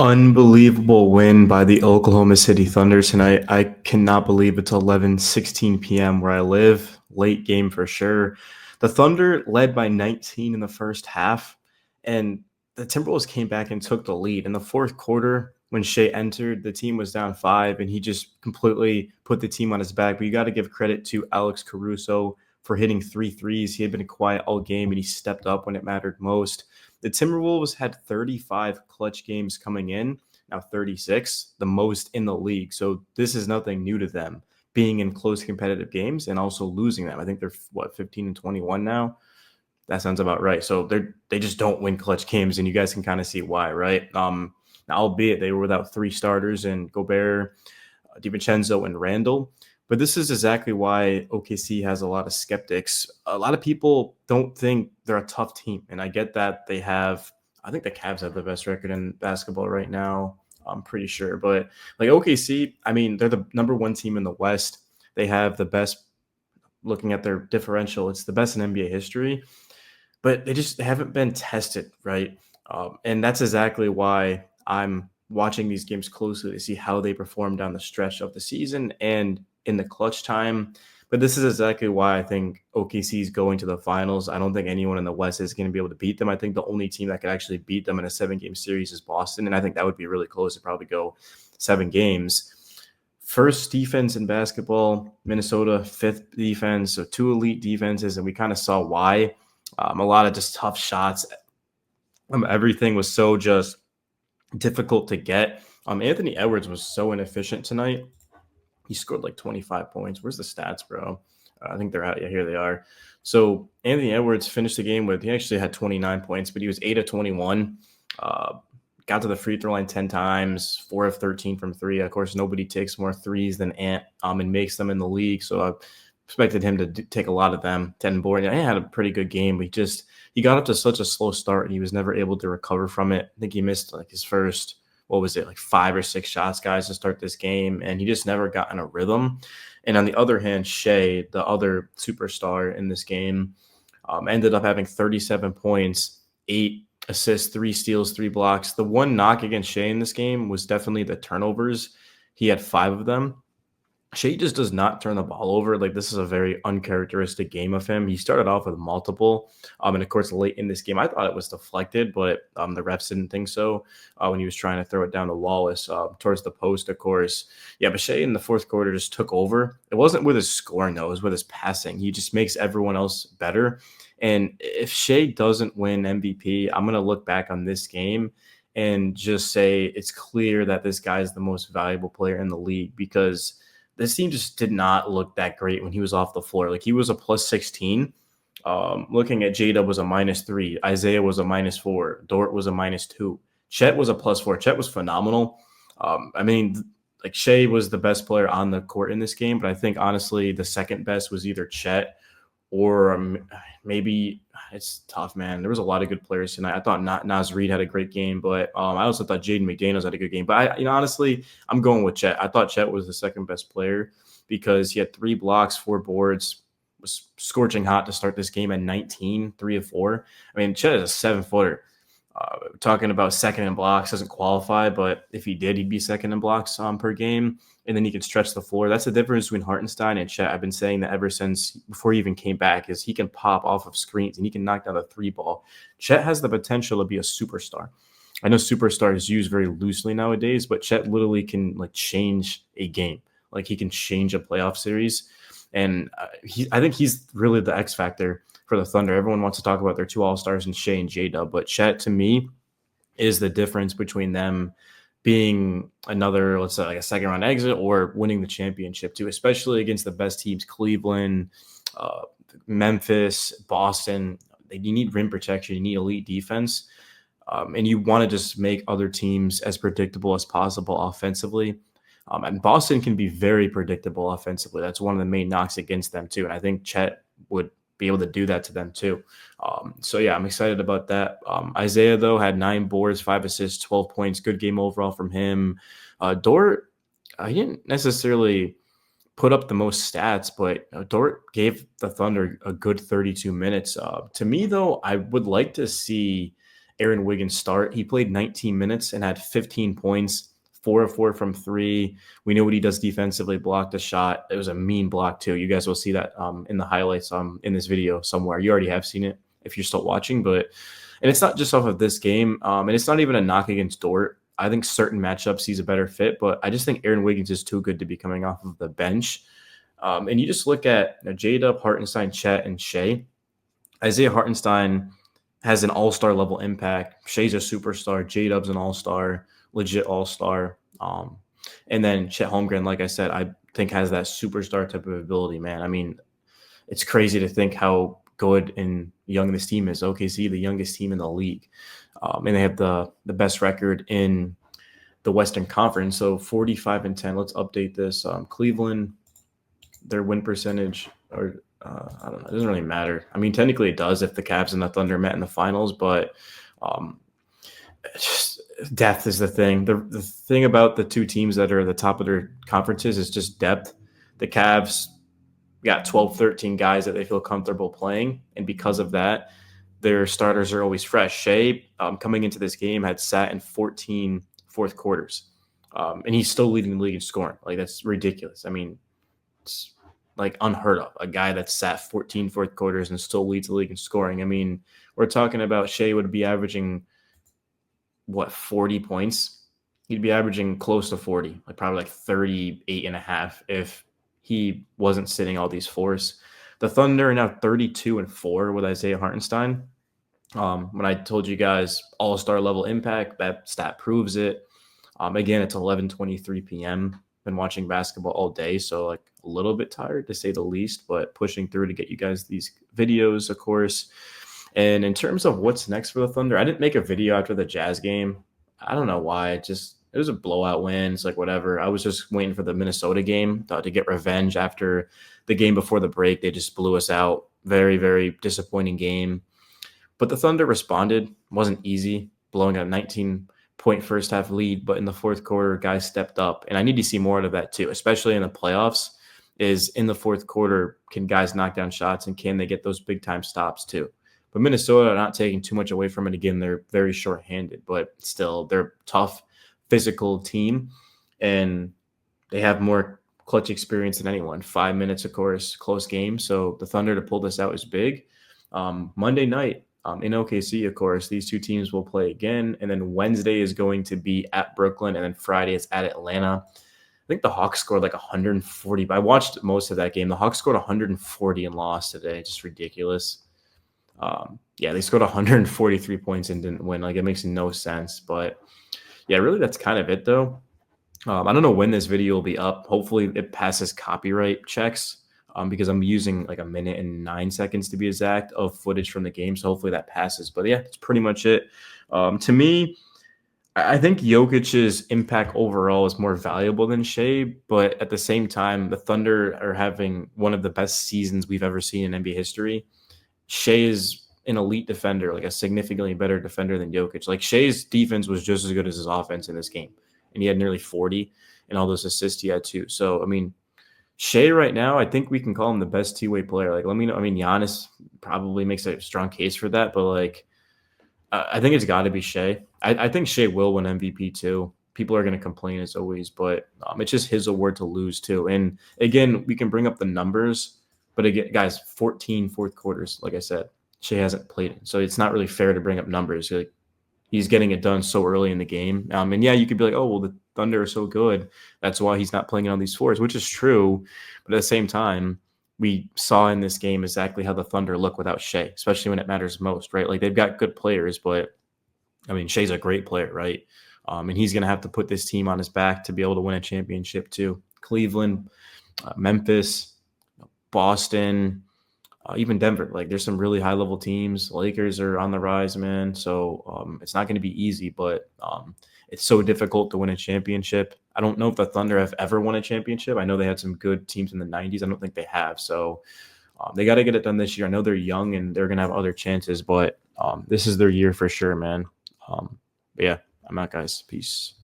Unbelievable win by the Oklahoma City Thunder tonight. I cannot believe it's 11:16 p.m. where I live. Late game for sure. The Thunder led by 19 in the first half, and the Timberwolves came back and took the lead. In the fourth quarter, when Shea entered, the team was down 5, and he just completely put the team on his back. But you got to give credit to Alex Caruso for hitting three threes. He had been quiet all game, and he stepped up when it mattered most. The Timberwolves had 35 clutch games coming in, now 36, the most in the league. So this is nothing new to them, being in close competitive games and also losing them. I think they're 15 and 21 now. That sounds about right. So they just don't win clutch games, and you guys can kind of see why, right? Now, albeit they were without three starters and Gobert, DiVincenzo, and Randall. But this is exactly why OKC has a lot of skeptics. A lot of people don't think they're a tough team, and I get that they have. I think the Cavs have the best record in basketball right now. I'm pretty sure, but like OKC, I mean, they're the number one team in the West. They have the best. Looking at their differential, it's the best in NBA history, but they haven't been tested, right? And that's exactly why I'm watching these games closely to see how they perform down the stretch of the season and in the clutch time. But this is exactly why I think OKC is going to the finals. I don't think anyone in the West is going to be able to beat them. I think the only team that could actually beat them in a 7-game series is Boston, and I think that would be really close to probably go 7 games. First defense in basketball, Minnesota, fifth defense, so two elite defenses, and we kind of saw why. A lot of just tough shots. Everything was so just difficult to get. Anthony Edwards was so inefficient tonight. He scored like 25 points. Where's the stats, bro? I think they're out. Yeah, here they are. So Anthony Edwards finished the game he actually had 29 points, but he was 8 of 21. Got to the free throw line 10 times, 4 of 13 from three. Of course, nobody takes more threes than Ant and makes them in the league. So I expected him to take a lot of them. 10 board. He had a pretty good game, but he got up to such a slow start and he was never able to recover from it. I think he missed like his first, what was it, like 5 or 6 shots, guys, to start this game, and he just never got in a rhythm. And on the other hand, Shea, the other superstar in this game, ended up having 37 points, 8 assists, 3 steals, 3 blocks. The one knock against Shea in this game was definitely the turnovers. He had 5 of them. Shea just does not turn the ball over. Like, this is a very uncharacteristic game of him. He started off with multiple. And of course, late in this game, I thought it was deflected, but the refs didn't think so when he was trying to throw it down to Wallace towards the post, of course. Yeah, but Shea in the fourth quarter just took over. It wasn't with his scoring, though. It was with his passing. He just makes everyone else better. And if Shea doesn't win MVP, I'm going to look back on this game and just say it's clear that this guy is the most valuable player in the league, because this team just did not look that great when he was off the floor. Like, he was a plus 16. Looking at J-Dub was a -3. Isaiah was a -4. Dort was a -2. Chet was a +4. Chet was phenomenal. I mean, like, Shea was the best player on the court in this game, but I think honestly the second best was either Chet or maybe it's tough, man. There was a lot of good players tonight. I thought Naz Reid had a great game, but I also thought Jaden McDaniels had a good game. But honestly, I'm going with Chet. I thought Chet was the second best player because he had 3 blocks, 4 boards, was scorching hot to start this game at 19, 3 of 4. I mean, Chet is a 7-footer. Talking about second in blocks doesn't qualify, but if he did, he'd be second in blocks per game, and then he could stretch the floor. That's the difference between Hartenstein and Chet. I've been saying that ever since before he even came back, is he can pop off of screens and he can knock down the 3 ball. Chet has the potential to be a superstar. I know superstar is used very loosely nowadays, but Chet literally can like change a game. Like, he can change a playoff series, and I think he's really the X factor for the Thunder. Everyone wants to talk about their 2 All-Stars in Shea and J-Dub, but Chet, to me, is the difference between them being another, let's say, like a second-round exit or winning the championship too, especially against the best teams, Cleveland, Memphis, Boston. You need rim protection. You need elite defense. And you want to just make other teams as predictable as possible offensively. And Boston can be very predictable offensively. That's one of the main knocks against them too. And I think Chet would be able to do that to them too. So yeah, I'm excited about that. Isaiah, though, had 9 boards, 5 assists, 12 points. Good game overall from him. Dort, he didn't necessarily put up the most stats, but Dort gave the Thunder a good 32 minutes. To me, though, I would like to see Aaron Wiggins start. He played 19 minutes and had 15 points, 4 of 4 from 3. We know what he does defensively, blocked a shot. It was a mean block, too. You guys will see that in the highlights in this video somewhere. You already have seen it if you're still watching. And it's not just off of this game, and it's not even a knock against Dort. I think certain matchups he's a better fit, but I just think Aaron Wiggins is too good to be coming off of the bench. And you just look at J-Dub, Hartenstein, Chet, and Shai. Isaiah Hartenstein has an all-star level impact. Shai's a superstar. J-Dub's an all-star, legit all-star. And then Chet Holmgren, like I said, I think has that superstar type of ability, man. I mean, it's crazy to think how good and young this team is. OKC, the youngest team in the league. And they have the best record in the Western Conference. So 45-10. Let's update this. Cleveland, their win percentage, or I don't know. It doesn't really matter. I mean, technically it does if the Cavs and the Thunder met in the finals, but just depth is the thing. The thing about the two teams that are at the top of their conferences is just depth. The Cavs got 12, 13 guys that they feel comfortable playing, and because of that, their starters are always fresh. Shai, coming into this game, had sat in 14 fourth quarters, and he's still leading the league in scoring. Like, that's ridiculous. I mean, it's like unheard of. A guy that's sat 14 fourth quarters and still leads the league in scoring. I mean, we're talking about Shai would be averaging, 40 points? He'd be averaging close to 40, like probably like 38 and a half if he wasn't sitting all these fours. The Thunder are now 32-4 with Isaiah Hartenstein. When I told you guys all-star level impact, that stat proves it. Again, it's 11:23 p.m. Been watching basketball all day, so like a little bit tired to say the least, but pushing through to get you guys these videos, of course. And in terms of what's next for the Thunder, I didn't make a video after the Jazz game. I don't know why. It was a blowout win. It's like whatever. I was just waiting for the Minnesota game to get revenge after the game before the break. They just blew us out. Very, very disappointing game. But the Thunder responded. It wasn't easy, blowing a 19-point first half lead. But in the fourth quarter, guys stepped up. And I need to see more of that too, especially in the playoffs, is in the fourth quarter, can guys knock down shots and can they get those big-time stops too? But Minnesota, not taking too much away from it. Again, they're very short-handed, but still, they're tough, physical team, and they have more clutch experience than anyone. 5 minutes, of course, close game. So the Thunder to pull this out is big. Monday night in OKC, of course, these two teams will play again. And then Wednesday is going to be at Brooklyn, and then Friday is at Atlanta. I think the Hawks scored like 140. But I watched most of that game. The Hawks scored 140 and lost today. Just ridiculous. They scored 143 points and didn't win. Like, it makes no sense. But yeah, really, that's kind of it, though. I don't know when this video will be up. Hopefully, it passes copyright checks because I'm using like 1 minute and 9 seconds to be exact of footage from the game. So hopefully that passes. But yeah, that's pretty much it. To me, I think Jokic's impact overall is more valuable than Shai, but at the same time, the Thunder are having one of the best seasons we've ever seen in NBA history. Shai is an elite defender, like a significantly better defender than Jokic. Like, Shai's defense was just as good as his offense in this game, and he had nearly 40, and all those assists he had too. So, I mean, Shai right now, I think we can call him the best two-way player. Like, let me know. I mean, Giannis probably makes a strong case for that, but like, I think it's got to be Shai. I think Shai will win MVP too. People are going to complain as always, but it's just his award to lose too. And again, we can bring up the numbers, but again, guys, 14 fourth quarters, like I said, Shai hasn't played it. So it's not really fair to bring up numbers. Like, he's getting it done so early in the game. And yeah, you could be like, oh, well, the Thunder are so good. That's why he's not playing on these fours, which is true. But at the same time, we saw in this game exactly how the Thunder look without Shai, especially when it matters most, right? Like, they've got good players, but I mean, Shai's a great player, right? And he's going to have to put this team on his back to be able to win a championship too. Cleveland, Memphis, Boston, even Denver. Like, there's some really high-level teams. Lakers are on the rise, man. So it's not going to be easy, but it's so difficult to win a championship. I don't know if the Thunder have ever won a championship. I know they had some good teams in the 90s. I don't think they have. So they got to get it done this year. I know they're young and they're going to have other chances, but this is their year for sure, man. But yeah, I'm out, guys. Peace.